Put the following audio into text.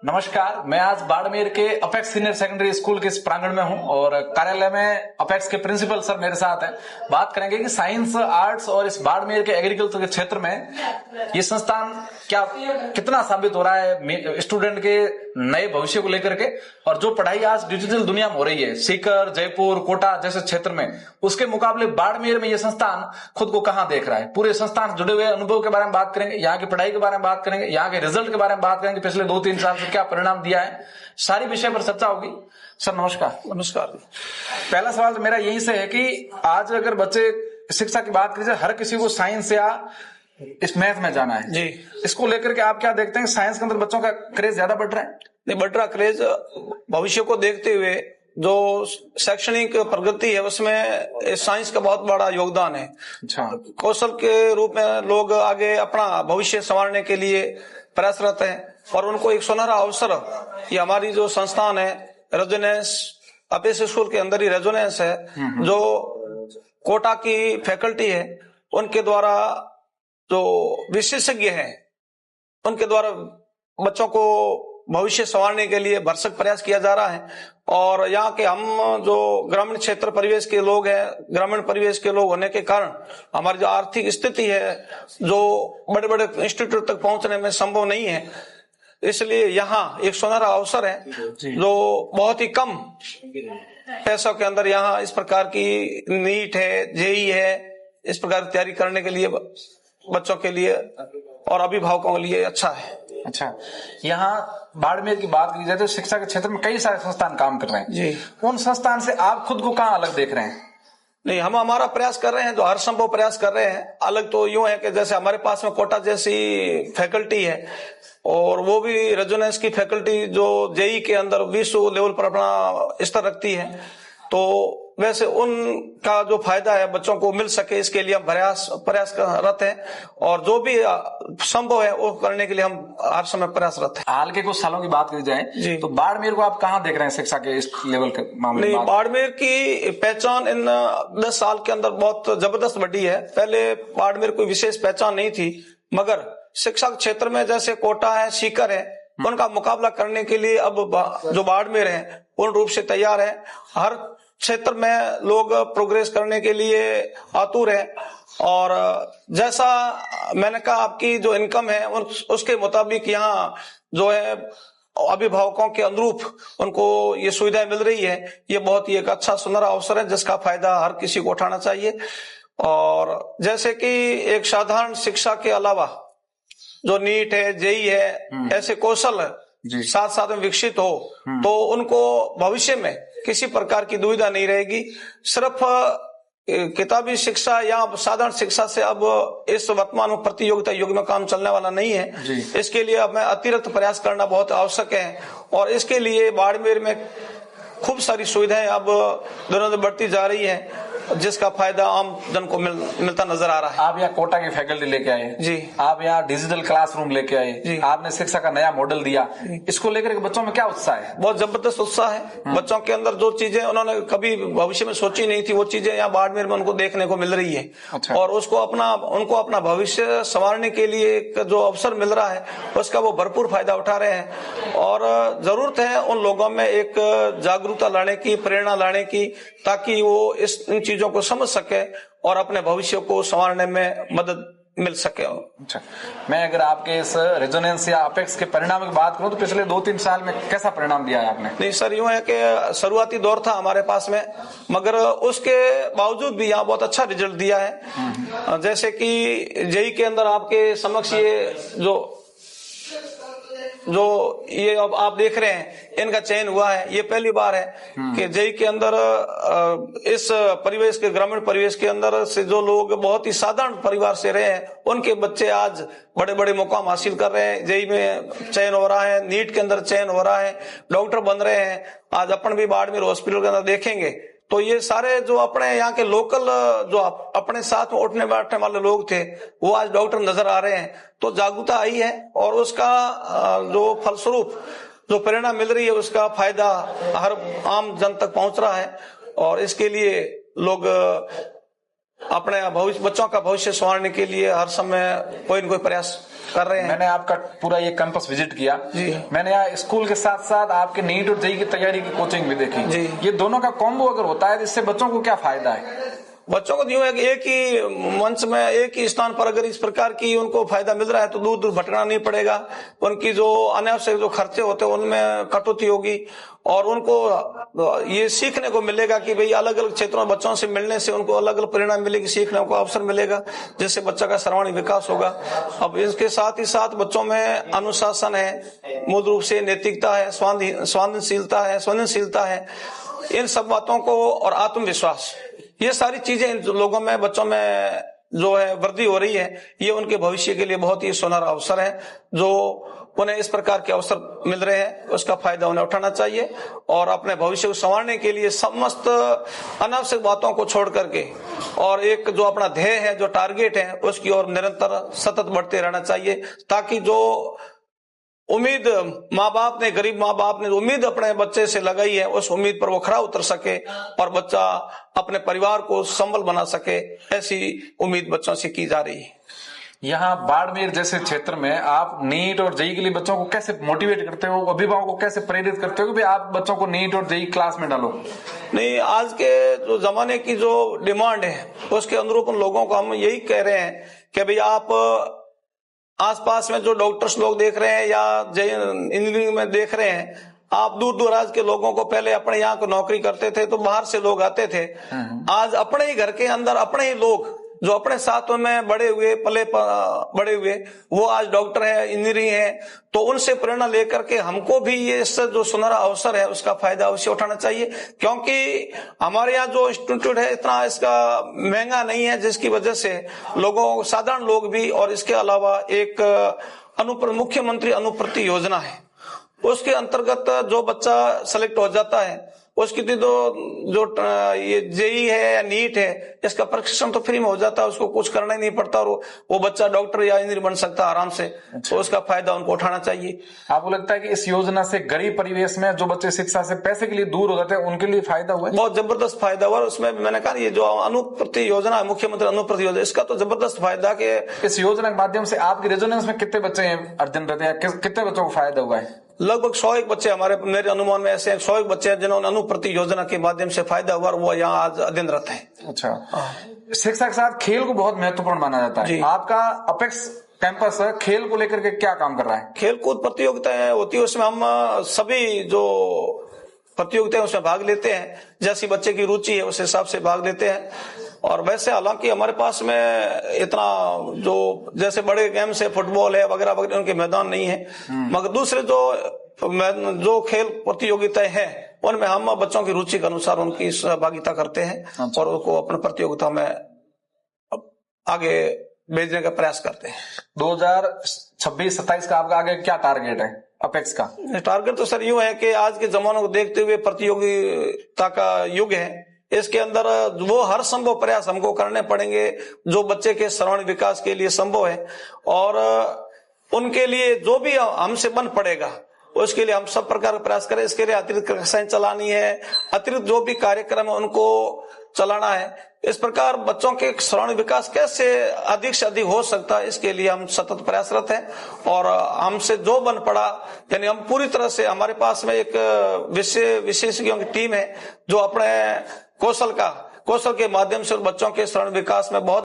नमस्कार, मैं आज बाड़मेर के अपेक्स सीनियर सेकेंडरी स्कूल के इस प्रांगण में हूं और कार्यालय में अपेक्स के प्रिंसिपल सर मेरे साथ हैं। बात करेंगे कि साइंस, आर्ट्स और इस बाड़मेर के एग्रीकल्चर के क्षेत्र में ये संस्थान क्या कितना साबित हो रहा है स्टूडेंट के नए भविष्य को लेकर के, और जो पढ़ाई आज डिजिटल दुनिया में हो रही है सीकर, जयपुर, कोटा जैसे क्षेत्र में, उसके मुकाबले बाड़मेर में ये संस्थान खुद को कहां देख रहा है। पूरे संस्थान जुड़े हुए अनुभव के बारे में बात करेंगे, यहाँ की पढ़ाई के बारे में बात करेंगे, यहाँ के रिजल्ट के बारे में बात करेंगे, पिछले 2-3 साल से क्या परिणाम दिया है, सारी विषय पर चर्चा होगी। सर नमस्कार। नमस्कार। पहला सवाल तो मेरा यही से है कि आज अगर बच्चे शिक्षा की बात कीजिए, हर किसी को साइंस या इस मैथ में जाना है जी, इसको लेकर के आप क्या देखते हैं? साइंस के अंदर बच्चों का क्रेज ज्यादा बढ़ रहा है? नहीं बढ़ रहा क्रेज। भविष्य को देखते हुए जो शैक्षणिक प्रगति है उसमें साइंस का बहुत बड़ा योगदान है। अच्छा। कौशल के रूप में लोग आगे अपना भविष्य संवारने के लिए प्रयासरत हैं और उनको एक सुनहरा अवसर, ये हमारी जो संस्थान है रेजोनेंस, अपेक्स स्कूल के अंदर ही रेजोनेंस है, जो कोटा की फैकल्टी है उनके द्वारा जो विशेषज्ञ हैं उनके द्वारा बच्चों को भविष्य संवारने के लिए भरसक प्रयास किया जा रहा है। और यहाँ के हम जो ग्रामीण क्षेत्र परिवेश के लोग हैं, ग्रामीण परिवेश के लोग होने के कारण हमारी जो आर्थिक स्थिति है जो बड़े बड़े इंस्टीट्यूट तक पहुंचने में संभव नहीं है, इसलिए यहाँ एक सुनहरा अवसर है जो बहुत ही कम पैसों के अंदर यहाँ इस प्रकार की नीट है, जेई है, इस प्रकार की तैयारी करने के लिए बच्चों के लिए और अभिभावकों के लिए अच्छा है। अच्छा, यहाँ बाड़मेर की बात की जाए तो शिक्षा के क्षेत्र में कई सारे संस्थान काम कर रहे हैं जी। उन संस्थान से आप खुद को कहाँ अलग देख रहे हैं? नहीं, हम हमारा प्रयास कर रहे हैं, जो हर संभव प्रयास कर रहे हैं। अलग तो यूं है कि जैसे हमारे पास में कोटा जैसी फैकल्टी है और वो भी रेजोनेंस की फैकल्टी जो जेई के अंदर विश्व लेवल पर अपना स्तर रखती है, तो वैसे उनका जो फायदा है बच्चों को मिल सके इसके लिए हम प्रयासरत हैं और जो भी संभव है वो करने के लिए हम हर समय प्रयासरत हैं। हाल के कुछ सालों की बात की जाए तो बाड़मेर को आप कहाँ देख रहे हैं शिक्षा के इस लेवल के मामले में? बाड़मेर की पहचान इन 10 साल के अंदर बहुत जबरदस्त बढ़ी है। पहले बाड़मेर कोई विशेष पहचान नहीं थी, मगर शिक्षा के क्षेत्र में जैसे कोटा है, सीकर है, उनका मुकाबला करने के लिए अब जो बाड़मेर है पूर्ण रूप से तैयार है। हर क्षेत्र में लोग प्रोग्रेस करने के लिए आतुर है और जैसा मैंने कहा आपकी जो इनकम है उसके मुताबिक यहाँ जो है अभिभावकों के अनुरूप उनको ये सुविधाएं मिल रही है। ये बहुत ही एक अच्छा सुनहरा अवसर है जिसका फायदा हर किसी को उठाना चाहिए। और जैसे कि एक साधारण शिक्षा के अलावा जो नीट है, जेई है, ऐसे कौशल साथ साथ में विकसित हो तो उनको भविष्य में किसी प्रकार की दुविधा नहीं रहेगी। सिर्फ किताबी शिक्षा या साधारण शिक्षा से अब इस वर्तमान प्रतियोगिता युग में काम चलने वाला नहीं है। इसके लिए हमें अतिरिक्त प्रयास करना बहुत आवश्यक है और इसके लिए बाड़मेर में खूब सारी सुविधाएं अब दिनों दिन बढ़ती जा रही है जिसका फायदा आम जन को मिलता नजर आ रहा है। आप यहाँ कोटा की फैकल्टी लेके आए जी, आप यहाँ डिजिटल क्लासरूम लेके आए जी, आपने शिक्षा का नया मॉडल दिया, इसको लेकर के बच्चों में क्या उत्साह है? बहुत जबरदस्त उत्साह है। बच्चों के अंदर जो चीजें उन्होंने कभी भविष्य में सोची नहीं थी वो चीजें यहाँ बाड़मेर में उनको देखने को मिल रही है। अच्छा। और उनको अपना भविष्य संवारने के लिए जो अवसर मिल रहा है उसका वो भरपूर फायदा उठा रहे हैं और जरूरत है उन लोगों में एक जागरूकता लाने की, प्रेरणा लाने की, ताकि वो इन चीजों को समझ सके और अपने भविष्य को संवारने में मदद मिल सके। अच्छा, मैं अगर आपके इस रेजोनेंस या अपेक्स के परिणाम की बात करूं तो पिछले 2-3 साल में कैसा परिणाम दिया है आपने? नहीं सर, यूं है कि शुरुआती दौर था हमारे पास में, मगर उसके बावजूद भी यहाँ बहुत अच्छा रिजल्ट दिया है। जैसे कि जेई के अंदर आपके समक्ष ये अब आप देख रहे हैं इनका चयन हुआ है। ये पहली बार है कि जेई के अंदर इस परिवेश के, ग्रामीण परिवेश के अंदर से जो लोग बहुत ही साधारण परिवार से रहे हैं उनके बच्चे आज बड़े बड़े मुकाम हासिल कर रहे हैं। जेई में चयन हो रहा है, नीट के अंदर चयन हो रहा है, डॉक्टर बन रहे हैं। आज अपन भी बाड़मेर हॉस्पिटल के अंदर देखेंगे तो ये सारे जो अपने यहाँ के लोकल जो अपने साथ में उठने बैठने वाले लोग थे वो आज डॉक्टर नजर आ रहे हैं। तो जागरूकता आई है और उसका जो फलस्वरूप जो प्रेरणा मिल रही है उसका फायदा हर आम जन तक पहुंच रहा है और इसके लिए लोग अपने बच्चों का भविष्य संवारने के लिए हर समय कोई न कोई प्रयास कर रहे हैं। मैंने आपका पूरा ये कैंपस विजिट किया जी। मैंने यहाँ स्कूल के साथ साथ आपके नीट और जेईई की तैयारी की कोचिंग भी देखी जी। ये दोनों का कॉम्बो अगर होता है तो इससे बच्चों को क्या फायदा है? बच्चों को यूं है कि एक ही मंच में एक ही स्थान पर अगर इस प्रकार की उनको फायदा मिल रहा है तो दूर दूर भटकना नहीं पड़ेगा। उनकी जो अनावश्यक जो खर्चे होते हैं उनमें कटौती होगी और उनको ये सीखने को मिलेगा कि भाई अलग अलग क्षेत्रों में बच्चों से मिलने से उनको अलग अलग परिणाम मिलेगी, सीखने को अवसर मिलेगा, जिससे बच्चा का सर्वांगीण विकास होगा। अब इसके साथ ही साथ बच्चों में अनुशासन है, मूल रूप से नैतिकता है, संवेदनशीलता है, इन सब बातों को और आत्मविश्वास, ये सारी चीजें इन लोगों में बच्चों में जो है वृद्धि हो रही है, ये उनके भविष्य के लिए बहुत ही सुनहरा अवसर है। जो उन्हें इस प्रकार के अवसर मिल रहे हैं उसका फायदा उन्हें उठाना चाहिए और अपने भविष्य को संवारने के लिए समस्त अनावश्यक बातों को छोड़ करके और एक जो अपना ध्येय है, जो टारगेट है, उसकी ओर निरंतर सतत बढ़ते रहना चाहिए, ताकि जो उम्मीद माँ बाप ने, गरीब माँ बाप ने उम्मीद अपने बच्चे से लगाई है, उस उम्मीद पर वो खरा उतर सके और बच्चा अपने परिवार को संबल बना सके, ऐसी उम्मीद बच्चों से की जा रही है। यहाँ बाड़मेर जैसे क्षेत्र में आप नीट और जेईई के लिए बच्चों को कैसे मोटिवेट करते हो, अभिभावकों को कैसे प्रेरित करते हो कि भाई आप बच्चों को नीट और जेईई क्लास में डालो? नहीं, आज के जो जमाने की जो डिमांड है उसके अनुरूप उन लोगों को हम यही कह रहे हैं कि भाई आप आसपास में जो डॉक्टर्स लोग देख रहे हैं या इंजीनियरिंग में देख रहे हैं, आप दूर दराज के लोगों को पहले अपने यहाँ को नौकरी करते थे तो बाहर से लोग आते थे। आज अपने ही घर के अंदर अपने ही लोग जो अपने साथ में बड़े हुए बड़े हुए वो आज डॉक्टर है, इंजीनियरिंग है, तो उनसे प्रेरणा लेकर के हमको भी ये जो सुनहरा अवसर है उसका फायदा अवश्य उठाना चाहिए। क्योंकि हमारे यहाँ जो इंस्टीट्यूट है इतना इसका महंगा नहीं है, जिसकी वजह से लोगों, साधारण लोग भी, और इसके अलावा एक मुख्यमंत्री अनुप्रति योजना है, उसके अंतर्गत जो बच्चा सेलेक्ट हो जाता है उसकी जो ये जेईई है या नीट है, इसका प्रशिक्षण तो फ्री में हो जाता है, उसको कुछ करना ही नहीं पड़ता और वो बच्चा डॉक्टर या इंजीनियर बन सकता है आराम से। तो उसका फायदा उनको उठाना चाहिए। आपको लगता है कि इस योजना से गरीब परिवेश में जो बच्चे शिक्षा से पैसे के लिए दूर हो जाते हैं उनके लिए फायदा हुआ है? बहुत जबरदस्त फायदा हुआ। उसमें मैंने कहा ये जो अनुप्रति योजना है, मुख्यमंत्री अनुप्रति योजना, इसका तो जबरदस्त फायदा कि इस योजना के माध्यम से आपके रेजोनेंस में कितने बच्चे अध्ययन रहते हैं, कितने बच्चों को फायदा हुआ है? लगभग 101 बच्चे मेरे अनुमान में ऐसे 101 बच्चे हैं जिन्होंने अनुप्रति योजना के माध्यम से फायदा हुआ और वो यहाँ आज अध्ययनरत हैं। अच्छा, शिक्षा के साथ खेल को बहुत महत्वपूर्ण माना जाता है। आपका अपेक्स कैंपस खेल को लेकर के क्या काम कर रहा है? खेल कूद प्रतियोगिताएं होती है, उसमें हम सभी जो प्रतियोगिताएं उसमें भाग लेते हैं, जैसी बच्चे की रुचि है उस हिसाब से भाग लेते हैं। और वैसे हालांकि हमारे पास में इतना जो जैसे बड़े गेम्स है, फुटबॉल है वगैरह वगैरह, उनके मैदान नहीं है, मगर दूसरे जो खेल प्रतियोगिताएं हैं उनमें हम बच्चों की रुचि के अनुसार उनकी सहभागिता करते हैं और उनको अपने प्रतियोगिता में आगे भेजने का प्रयास करते हैं। 2026-27 का आपका आगे क्या टारगेट है अपेक्स का? टारगेट तो सर यूं है कि आज के जमाने को देखते हुए प्रतियोगिता का युग है, इसके अंदर वो हर संभव प्रयास हमको करने पड़ेंगे जो बच्चे के सर्वांगीण विकास के लिए संभव है, और उनके लिए जो भी हमसे बन पड़ेगा उसके लिए हम सब प्रकार का प्रयास करें। इसके लिए अतिरिक्त कक्षाएं चलानी है, अतिरिक्त जो भी कार्यक्रम है उनको चलाना है। इस प्रकार बच्चों के सर्वांगीण विकास कैसे अधिक से अधिक हो सकता है, इसके लिए हम सतत प्रयासरत हैं। और हमसे जो बन पड़ा, यानी हम पूरी तरह से, हमारे पास में एक विशेषज्ञों की टीम है जो अपने कौशल के माध्यम से बच्चों के सर्वांगीण विकास में बहुत